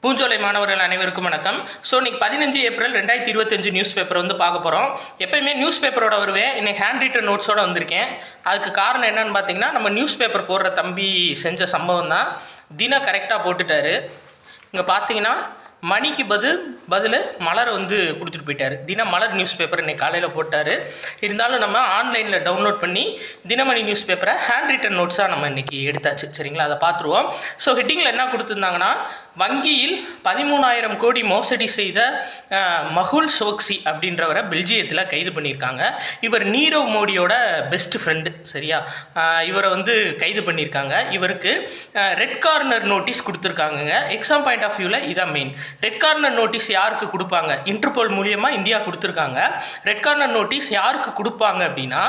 பூஞ்சோலை மாணவர்கள் அனைவருக்கும் வணக்கம். ஸோ இன்னைக்கு 15 ஏப்ரல் 2025 நியூஸ் பேப்பர் வந்து பார்க்க போகிறோம். எப்பயுமே நியூஸ் பேப்பரோட வருவேன், இன்னைக்கு ஹேண்ட் ரிட்டன் நோட்ஸோட வந்திருக்கேன். அதுக்கு காரணம் என்னன்னு பார்த்தீங்கன்னா, நம்ம நியூஸ் பேப்பர் போடுற தம்பி செஞ்ச சம்பவம் தான். தினம் கரெக்டாக போட்டுட்டாரு. இங்கே பார்த்தீங்கன்னா மணிக்கு பதில் மலர் வந்து கொடுத்துட்டு போயிட்டார். தினமலர் நியூஸ் பேப்பர் இன்னைக்கு காலையில் போட்டார். இருந்தாலும் நம்ம ஆன்லைனில் டவுன்லோட் பண்ணி தினமணி நியூஸ் பேப்பரை ஹேண்ட் ரிட்டன் நோட்ஸாக நம்ம இன்றைக்கி எடுத்தாச்சு. சரிங்களா, அதை பார்த்துருவோம். ஸோ ஹெட்டிங்கில் என்ன கொடுத்துருந்தாங்கன்னா, வங்கியில் 13,000 கோடி மோசடி செய்த மஹுல் சோக்சி அப்படின்றவரை பெல்ஜியத்தில் கைது பண்ணியிருக்காங்க. இவர் நீரவ் மோடியோட பெஸ்ட் ஃப்ரெண்டு. சரியா, இவரை வந்து கைது பண்ணியிருக்காங்க. இவருக்கு ரெட் கார்னர் நோட்டீஸ் கொடுத்துருக்காங்க. எக்ஸாம் பாயிண்ட் ஆஃப் வியூவில் இதான் மெயின். ரெட் கார்னர் நோட்டீஸ் யாருக்கு கொடுப்பாங்க? இன்டர்போல் மூலியமாக இந்தியா கொடுத்துருக்காங்க. ரெட் கார்னர் நோட்டீஸ் யாருக்கு கொடுப்பாங்க அப்படின்னா,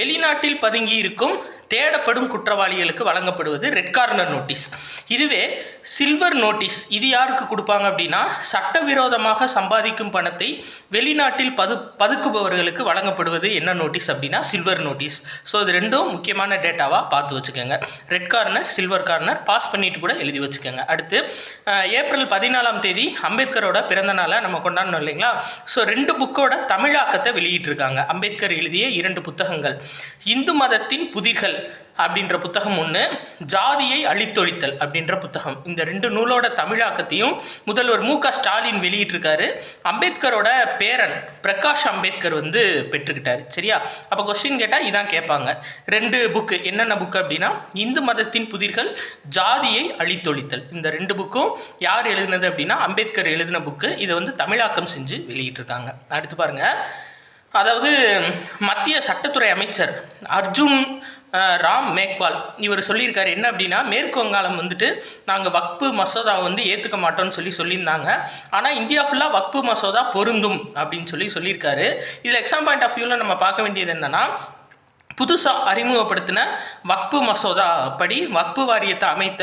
வெளிநாட்டில் பதுங்கி இருக்கும் தேடப்படும் குற்றவாளிகளுக்கு வழங்கப்படுவது ரெட் கார்னர் நோட்டீஸ். இதுவே சில்வர் நோட்டீஸ் இது யாருக்கு கொடுப்பாங்க அப்படின்னா, சட்டவிரோதமாக சம்பாதிக்கும் பணத்தை வெளிநாட்டில் பதுக்குபவர்களுக்கு வழங்கப்படுவது என்ன நோட்டீஸ் அப்படின்னா சில்வர் நோட்டீஸ். ஸோ இது ரெண்டும் முக்கியமான டேட்டாவாக பார்த்து வச்சுக்கோங்க. Red corner, silver corner pass பண்ணிட்டு கூட எழுதி வச்சுக்கோங்க. அடுத்து ஏப்ரல் 14ஆம் தேதி அம்பேத்கரோட பிறந்த நாளை நம்ம கொண்டாடணும் இல்லைங்களா? ஸோ 2 புக்கோட தமிழாக்கத்தை வெளியிட்டிருக்காங்க. அம்பேத்கர் எழுதிய 2 புத்தகங்கள், இந்து மதத்தின் புதிர்கள் அப்படின்ற புத்தகம் ஒன்று, ஜாதியை அழித்தொழித்தல் அப்படின்ற புத்தகம். இந்த 2 நூலோட தமிழாக்கத்தையும் முதல்வர் மு.க. ஸ்டாலின் வெளியிட்டிருக்காரு. அம்பேத்கரோட பேரன் பிரகாஷ் அம்பேத்கர் வந்து பெற்றுக்கிட்டாரு. சரியா, அப்போ கொஸ்டின் கேட்டால் இதான் கேட்பாங்க. 2 புக்கு என்னென்ன புக்கு அப்படின்னா, இந்து மதத்தின் புதிர்கள், ஜாதியை அழித்தொழித்தல். இந்த 2 புக்கும் யார் எழுதினது அப்படின்னா அம்பேத்கர் எழுதின புக்கு. இதை வந்து தமிழாக்கம் செஞ்சு வெளியிட்டிருக்காங்க. அடுத்து பாருங்க, அதாவது மத்திய சட்டத்துறை அமைச்சர் அர்ஜுன் ராம் மேக்வால் இவர் சொல்லியிருக்காரு. என்ன அப்படின்னா, மேற்கு வங்காளம் வந்துட்டு நாங்கள் வக்பு மசோதாவை வந்து ஏற்றுக்க மாட்டோம்னு சொல்லியிருந்தாங்க. ஆனால் இந்தியா ஃபுல்லாக வக்பு மசோதா பொருந்தும் அப்படின்னு சொல்லியிருக்காரு. இதில் எக்ஸாம் பாயிண்ட் ஆஃப் வியூவில் நம்ம பார்க்க வேண்டியது என்னென்னா, புதுசாக அறிமுகப்படுத்தின வக்பு மசோதா படி வக்பு வாரியத்தை அமைத்த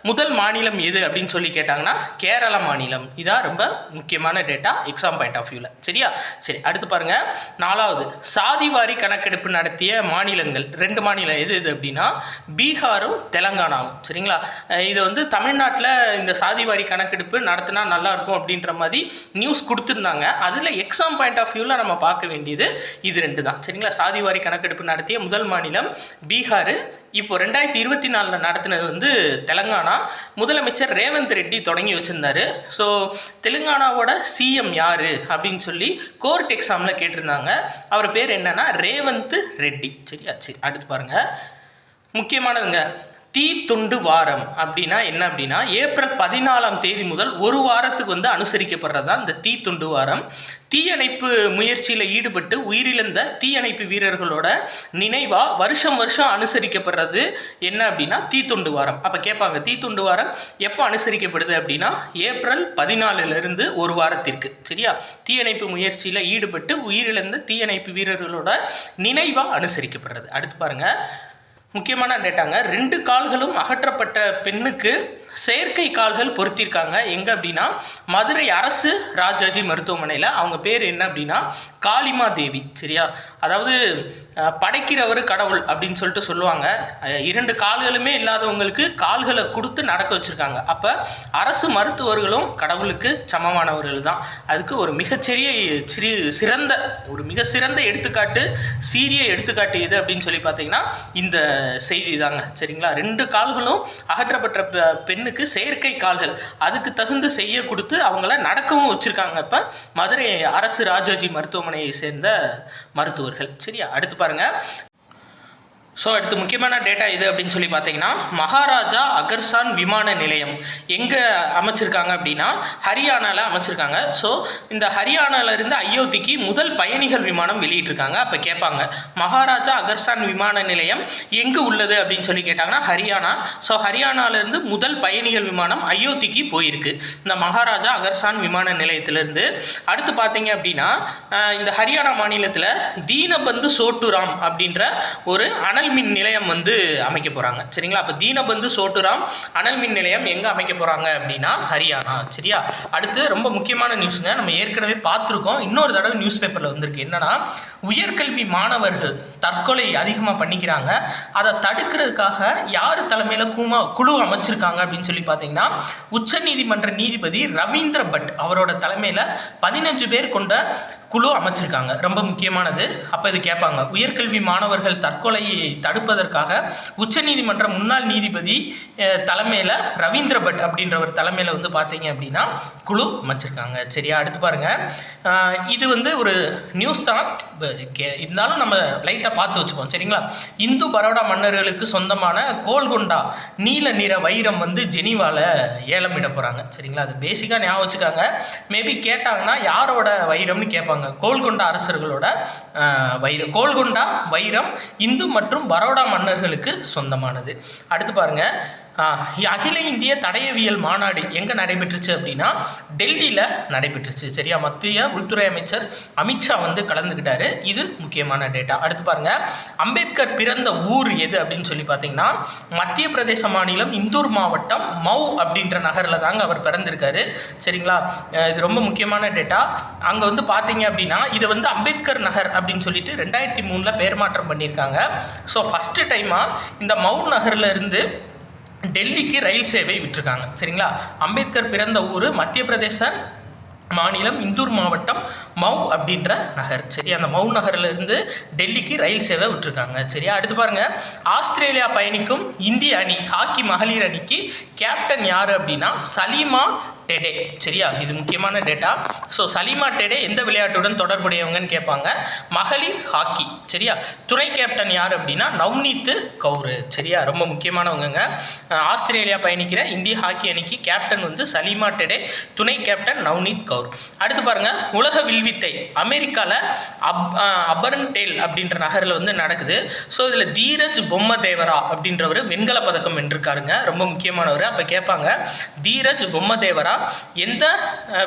முதல் மாநிலம் எது அப்படின்னு சொல்லி கேட்டாங்கன்னா கேரள மாநிலம். இதான் ரொம்ப முக்கியமான டேட்டா எக்ஸாம் பாயிண்ட் ஆஃப் வியூவில். சரியா, சரி அடுத்து பாருங்கள். 4வது, சாதிவாரி கணக்கெடுப்பு நடத்திய மாநிலங்கள் 2 மாநிலம் எது அப்படின்னா பீகாரும் தெலங்கானாவும். சரிங்களா, இது வந்து தமிழ்நாட்டில் இந்த சாதிவாரி கணக்கெடுப்பு நடத்தினா நல்லாயிருக்கும் அப்படின்ற மாதிரி நியூஸ் கொடுத்துருந்தாங்க. அதில் எக்ஸாம் பாயிண்ட் ஆஃப் வியூவில் நம்ம பார்க்க வேண்டியது இது 2 தான். சரிங்களா, சாதிவாரி கணக்கெடுப்பு நடத்திய முதல் மாநிலம் பீகார். இப்போ 2024 நடத்தினது வந்து தெலங்கானா. முதலமைச்சர் ரேவந்த் ரெட்டி தொடங்கி வச்சிருந்தாரு. ஸோ தெலுங்கானாவோட சிஎம் யாரு அப்படின்னு சொல்லி கோர்ட் எக்ஸாமில் கேட்டிருந்தாங்க. அவர் பேர் என்னன்னா ரேவந்த் ரெட்டி. சரியா, சரி அடுத்து பாருங்க, முக்கியமானதுங்க. தீ துண்டு வாரம் அப்படின்னா என்ன அப்படின்னா, ஏப்ரல் 14ஆம் தேதி முதல் ஒரு வாரத்துக்கு வந்து அனுசரிக்கப்படுறது தான் இந்த தீ துண்டு வாரம். தீயணைப்பு முயற்சியில் ஈடுபட்டு உயிரிழந்த தீயணைப்பு வீரர்களோட நினைவாக வருஷம் அனுசரிக்கப்படுறது என்ன அப்படின்னா தீத்துண்டு வாரம். அப்போ கேட்பாங்க, தீத்துண்டு வாரம் எப்போ அனுசரிக்கப்படுது அப்படின்னா ஏப்ரல் 14லிருந்து ஒரு வாரத்திற்கு. சரியா, தீயணைப்பு முயற்சியில் ஈடுபட்டு உயிரிழந்த தீயணைப்பு வீரர்களோட நினைவாக அனுசரிக்கப்படுறது. அடுத்து பாருங்க, முக்கியமான டேட்டாங்க. 2 கால்களும் அகற்றப்பட்ட பெண்ணுக்கு செயற்கை கால்கள் பொருத்திருக்காங்க. எங்கே அப்படின்னா மதுரை அரசு ராஜாஜி மருத்துவமனையில். அவங்க பேர் என்ன அப்படின்னா காளிமா தேவி. சரியா, அதாவது படைக்கிறவர் கடவுள் அப்படின்னு சொல்லுவாங்க. 2 கால்களுமே இல்லாதவங்களுக்கு கால்களை கொடுத்து நடக்க வச்சுருக்காங்க. அப்போ அரசு மருத்துவர்களும் கடவுளுக்கு சமமானவர்கள் தான். அதுக்கு ஒரு மிக சிறந்த எடுத்துக்காட்டு, சீரிய எடுத்துக்காட்டு எது அப்படின்னு சொல்லி பார்த்தீங்கன்னா இந்த செய்தி தாங்க. சரிங்களா, 2 கால்களும் அகற்றப்பட்ட பெண்ணுக்கு செயற்கை கால்கள் அதுக்கு தகுந்து செய்ய கொடுத்து அவங்கள நடக்கவும் வச்சுருக்காங்க இப்போ மதுரை அரசு ராஜாஜி மருத்துவமனையை சேர்ந்த மருத்துவர்கள். சரியா, அடுத்து பாருங்க. ஸோ அடுத்து முக்கியமான டேட்டா இது அப்படின்னு சொல்லி பார்த்தீங்கன்னா, மகாராஜா அகர்சான் விமான நிலையம் எங்கே அமைச்சிருக்காங்க அப்படின்னா ஹரியானாவில் அமைச்சிருக்காங்க. ஸோ இந்த ஹரியானாவிலிருந்து அயோத்திக்கு முதல் பயணிகள் விமானம் வெளியிட்டிருக்காங்க. அப்போ கேட்பாங்க, மகாராஜா அகர்சான் விமான நிலையம் எங்கே உள்ளது அப்படின்னு சொல்லி கேட்டாங்கன்னா ஹரியானா. ஸோ ஹரியானாவிலிருந்து முதல் பயணிகள் விமானம் அயோத்திக்கு போயிருக்கு இந்த மகாராஜா அகர்சான் விமான நிலையத்திலிருந்து. அடுத்து பார்த்தீங்க அப்படின்னா இந்த ஹரியானா மாநிலத்தில் தீனபந்து சோட்டுராம் அப்படின்ற ஒரு அனல் அனல் மின் நிலையம் வந்து அமைக்க போகிறாங்க. சரிங்களா? அப்போ தீனபந்து சோட்டுராம் அனல் மின் நிலையம் எங்கே அமைக்க போகிறாங்க அப்படின்னா ஹரியானா. சரியா? அடுத்து ரொம்ப முக்கியமான நியூஸுங்க, நம்ம ஏற்கனவே பார்த்துருக்கோம், இன்னொரு தடவை நியூஸ் பேப்பரில் வந்திருக்கு. என்னன்னா, உயர்கல்வி மாணவர்கள் தற்கொலை அதிகமாக பண்ணிக்கிறாங்க. அதை தடுக்கிறதுக்காக யார் தலைமையில் குழு அமைச்சிருக்காங்க அப்படின்னு சொல்லி பார்த்தீங்கன்னா, உச்சநீதிமன்ற நீதிபதி ரவீந்திர பட் அவரோட தலைமையில் 15 பேர் கொண்ட குழு அமைச்சிருக்காங்க. ரொம்ப முக்கியமானது. அப்போ இது கேட்பாங்க, உயர்கல்வி மாணவர்கள் தற்கொலையை தடுப்பதற்காக உச்சநீதிமன்ற முன்னாள் நீதிபதி தலைமையில் ரவீந்திர பட் அப்படின்றவர் தலைமையில் வந்து பார்த்தீங்க அப்படின்னா குழு அமைச்சிருக்காங்க. சரியா? அடுத்து பாருங்க, இது வந்து ஒரு நியூஸ் தான் இருந்தாலும் நம்ம லைட்டாக பார்த்து வச்சுப்போம். சரிங்களா? இந்து பரோடா மன்னர்களுக்கு சொந்தமான கோல்கொண்டா நீல நிற வைரம் வந்து ஜெனீவாவில் ஏலம் இட போகிறாங்க. சரிங்களா? அது பேசிக்காக ஞாபகம் வச்சுக்காங்க. மேபி கேட்டாங்கன்னா யாரோட வைரம்னு கேட்பாங்க. கோல்கொண்டா அரசர்களோட வைரம். கோல்கொண்டா வைரம் இந்து மற்றும் பரோடா மன்னர்களுக்கு சொந்தமானது. அடுத்து பாருங்க, அகில இந்திய தடயவியல் மாநாடு எங்கே நடைபெற்றுச்சு அப்படின்னா டெல்லியில் நடைபெற்றுச்சு. சரியா? மத்திய உள்துறை அமைச்சர் அமித்ஷா வந்து கலந்துக்கிட்டாரு. இது முக்கியமான டேட்டா. அடுத்து பாருங்க, அம்பேத்கர் பிறந்த ஊர் எது அப்படின்னு சொல்லி பார்த்தீங்கன்னா மத்திய பிரதேச மாநிலம் இந்தூர் மாவட்டம் மவு அப்படின்ற நகரில் தாங்க அவர் பிறந்திருக்காரு. சரிங்களா? இது ரொம்ப முக்கியமான டேட்டா. அங்கே வந்து பார்த்தீங்க அப்படின்னா இது வந்து அம்பேத்கர் நகர் அப்படின்னு சொல்லிட்டு 2003 பேர் மாற்றம் பண்ணியிருக்காங்க. ஸோ ஃபஸ்ட்டு டைமாக இந்த மவு நகரில் இருந்து டெல்லிக்கு ரயில் சேவை விட்டுருக்காங்க. சரிங்களா? அம்பேத்கர் பிறந்த ஊர் மத்திய பிரதேச மாநிலம் இந்தூர் மாவட்டம் மவு அப்படின்ற நகர். சரி, அந்த மவு நகரில் இருந்து டெல்லிக்கு ரயில் சேவை விட்டுருக்காங்க. சரியா? அடுத்து பாருங்க, ஆஸ்திரேலியா பயணிக்கும் இந்திய அணி ஹாக்கி மகளிர் அணிக்கு கேப்டன் யார் அப்படின்னா சலீமா டெடே. சரியா? இது முக்கியமான டேட்டா. ஸோ சலீமா டெடே எந்த விளையாட்டுடன் தொடர்புடையவங்கன்னு கேட்பாங்க, மகளிர் ஹாக்கி. சரியா? துணை கேப்டன் யார் அப்படின்னா நவ்னீத் கவுர். சரியா? ரொம்ப முக்கியமானவங்க. ஆஸ்திரேலியா பயணிக்கிற இந்திய ஹாக்கி அணிக்கு கேப்டன் வந்து சலீமா டெடே, துணை கேப்டன் நவ்னீத் கவுர். அடுத்து பாருங்க, உலக வில்வித்தை அமெரிக்காவில் அபர்ன் டேல் அப்படின்ற நகரில் வந்து நடக்குது. ஸோ இதில் தீரஜ் பொம்மதேவரா அப்படின்றவர் வெண்கல பதக்கம் வென்றிருக்காருங்க. ரொம்ப முக்கியமானவர். அப்போ கேட்பாங்க, தீரஜ் பொம்மதேவரா எந்த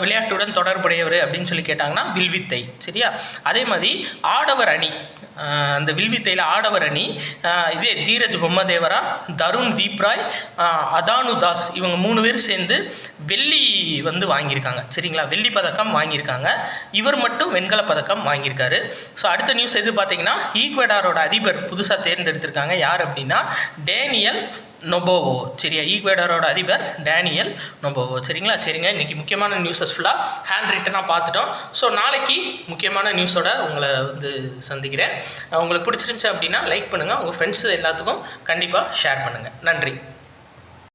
விளையாட்டுடன் தொடர்புடையவர் அப்படின்னு சொல்லி கேட்டாங்கன்னா வில்வித்தை. சரியா? அதே மாதிரி ஆடவர் அணி, அந்த வில்வித்தையில் ஆடவர் அணி இதே தீரஜ் பொம்மதேவரா, தருண் தீப்ராய், அதானு தாஸ் இவங்க 3 பேர் சேர்ந்து வெள்ளி வந்து வாங்கியிருக்காங்க. சரிங்களா? வெள்ளி பதக்கம் வாங்கியிருக்காங்க. இவர் மட்டும் வெண்கல பதக்கம் வாங்கியிருக்காரு. ஸோ அடுத்த நியூஸ் எது பார்த்தீங்கன்னா, ஈக்வடாரோட அதிபர் புதுசாக தேர்ந்தெடுத்திருக்காங்க. யார் அப்படின்னா டேனியல் நொபோவோ. சரியா? ஈக்வடாரோட அதிபர் டேனியல் நொபோவோ. சரிங்களா? சரிங்க, இன்னைக்கு முக்கியமான நியூஸஸ் ஃபுல்லாக ஹேண்ட் ரிட்டனாக பார்த்துட்டோம். ஸோ நாளைக்கு முக்கியமான நியூஸோட உங்களை வந்து சந்திக்கிறேன். உங்களுக்கு பிடிச்சிருந்துச்சு அப்படின்னா லைக் பண்ணுங்கள், உங்கள் ஃப்ரெண்ட்ஸ் எல்லாத்துக்கும் கண்டிப்பாக ஷேர் பண்ணுங்கள். நன்றி.